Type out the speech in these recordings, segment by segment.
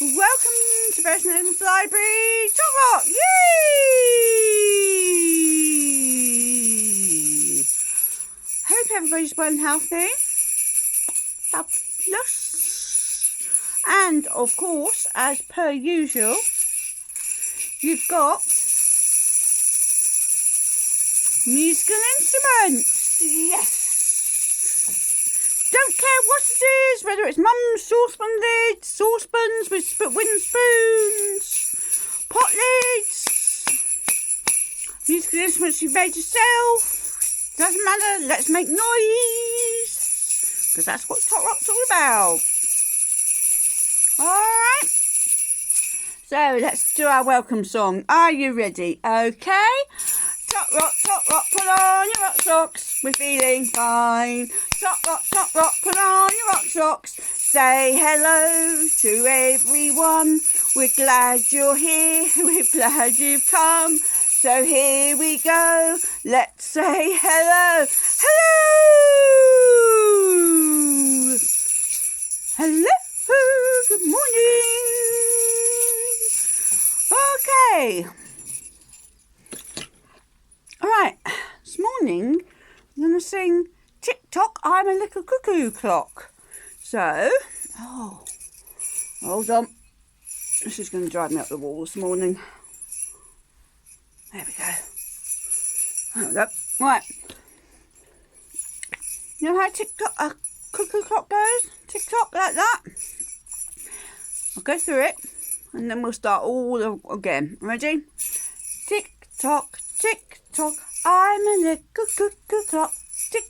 Welcome to Edmunds Library, Tot Rock, yay! Hope everybody's well and healthy. Fabulous. And of course, as per usual, you've got musical instruments. Yes. Don't care what it is, whether it's mum's saucepan lids, saucepans with wooden spoons, pot lids, musical instruments you've made yourself. Doesn't matter, let's make noise, because that's what Tot Rock's all about. Alright, so let's do our welcome song. Are you ready? Okay. Tot rock, put on your rock socks, we're feeling fine. Tot rock, put on your rock socks. Say hello to everyone. We're glad you're here, we're glad you've come. So here we go, let's say hello. Hello! Hello, good morning. Okay. Alright, this morning I'm going to sing Tick Tock, I'm a Little Cuckoo Clock. So, hold on. This is going to drive me up the wall this morning. There we go. There we go. Right. You know how tick tock a cuckoo clock goes? Tick tock like that. I'll go through it and then we'll start all again. Ready? Tick tock, I'm a little cuckoo clock. Tick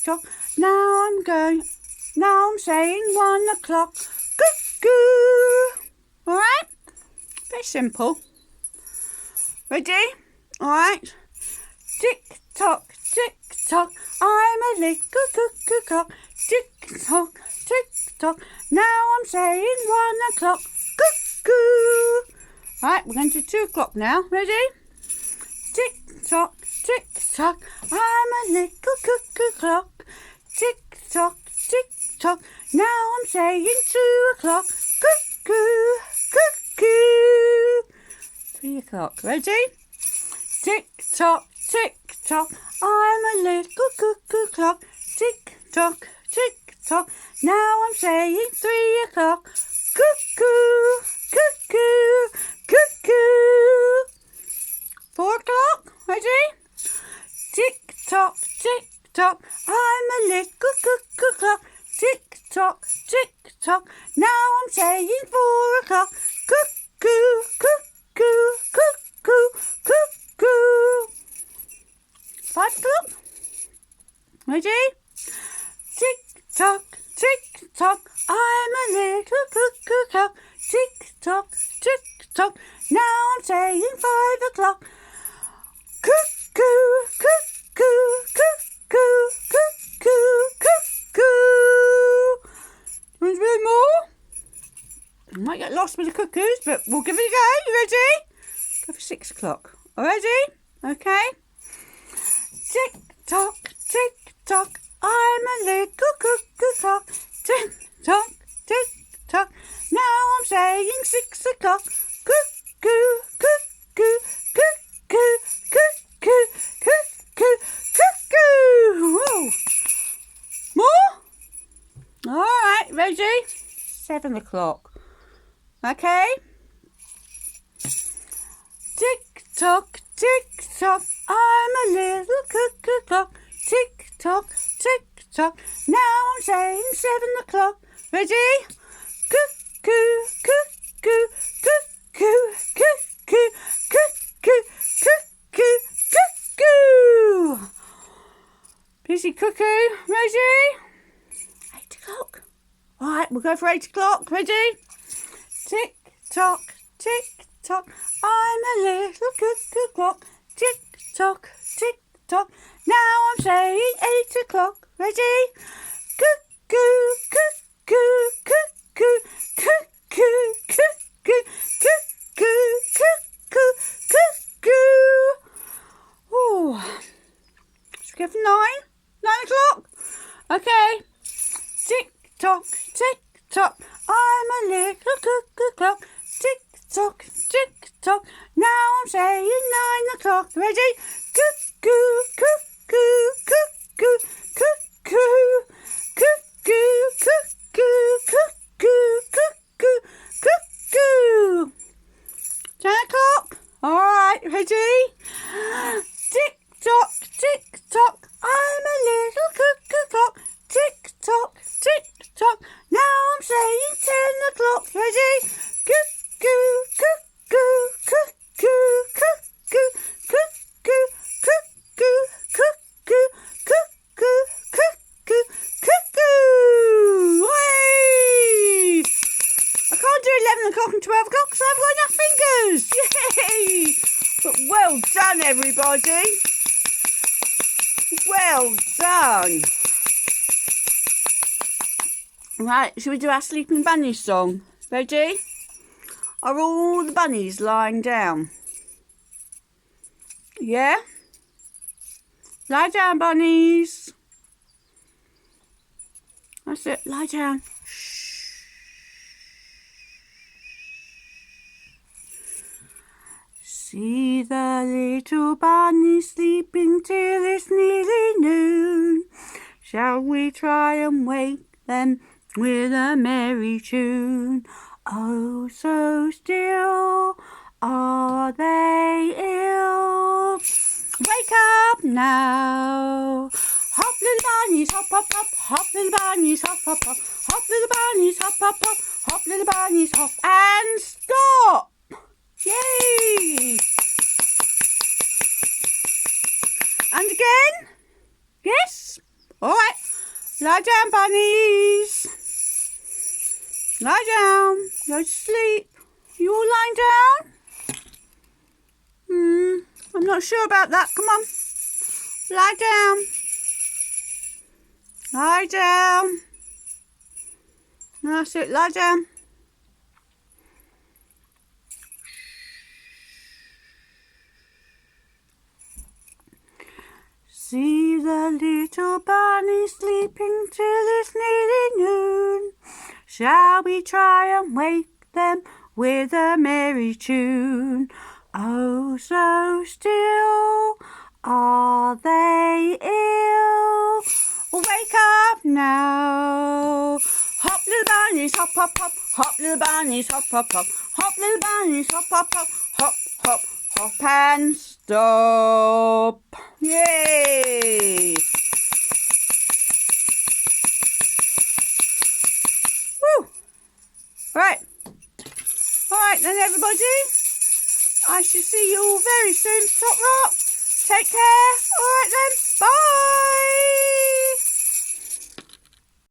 tock, now I'm saying 1 o'clock. Cuckoo. Alright? Very simple. Ready? Alright. Tick tock, I'm a little cuckoo clock. Tick tock, now I'm saying 1 o'clock. Cuckoo. Alright, we're going to do 2 o'clock now. Ready? Tick tock, I'm a little cuckoo clock. Tick tock, now I'm saying 2 o'clock. Cuckoo. 3 o'clock. Ready? Tick tock, I'm a little cuckoo clock. Tick tock, now I'm saying 3 o'clock. Cuckoo. 4 o'clock. Ready? Tick tock, I'm a little cuckoo clock. Tick tock, now I'm saying 4 o'clock. Cuckoo. 5 o'clock. Ready? Tick tock, I'm a little cuckoo clock. Tick tock, now I'm saying 5 o'clock. Cuckoo. Want a bit more? I might get lost with the cuckoos, but we'll give it a go. You ready? Go for 6 o'clock. Ready? Okay. Tick tock, I'm a little cuckoo clock. Tick tock, now I'm saying 6 o'clock. Cuckoo. Whoa. More? Alright, ready? 7 o'clock. Okay. Tick tock, I'm a little cuckoo clock. Tick tock, now I'm saying 7 o'clock. Ready? Cuckoo. Busy cuckoo. Ready? 8 o'clock. Alright, we'll go for 8 o'clock. Ready? Tick tock, I'm a little cuckoo clock. Tick tock, now I'm saying 8 o'clock. Ready? Cuckoo. Ooh. Should we go for 9? 9 o'clock? Okay. Tick tock, tock, I'm a little cuckoo clock. Tick tock, tick tock, now I'm saying 9 o'clock. Ready? Cuckoo, cuckoo, cuckoo, cuckoo, cuckoo, cuckoo, cuckoo, cuckoo, cuckoo. 10 o'clock. All right, ready? Tick tock, I'm a little cuckoo clock. Tick tock, now I'm saying 10 o'clock. Ready? Cuckoo, cuckoo, cuckoo, cuckoo, cuckoo, cuckoo, cuckoo, cuckoo, cuckoo, cuckoo. Way! I can't do 11 o'clock and 12 o'clock because I've got enough fingers. Yay! But well done, everybody. Well done. Right, shall we do our Sleeping Bunnies song? Ready? Are all the bunnies lying down? Yeah? Lie down, bunnies. That's it, lie down. See the little bunnies sleeping till it's nearly noon. Shall we try and wake them with a merry tune? Oh, so still are they ill. Wake up now. Hop, little bunnies, hop, hop, hop. Hop, little bunnies, hop, hop, hop. Hop, little bunnies, hop, hop, hop. Hop, little bunnies, hop, and stop. Yay! And again. Yes? All right. Lie down, bunnies. Lie down. Go to sleep. You all lying down? I'm not sure about that. Come on. Lie down. Lie down. That's it. Lie down. See the little bunny sleeping till it's nearly noon. Shall we try and wake them with a merry tune? Oh, so still are they ill. Wake up now. Hop, little bunnies, hop, hop, hop. Hop, little bunnies, hop, hop, hop. Hop, little bunnies, hop, hop, hop. Hop, hop, hop, and stop. Yay! Woo! Right. All right then, everybody. I shall see you all very soon, Tot Rock. Take care. All right then. Bye.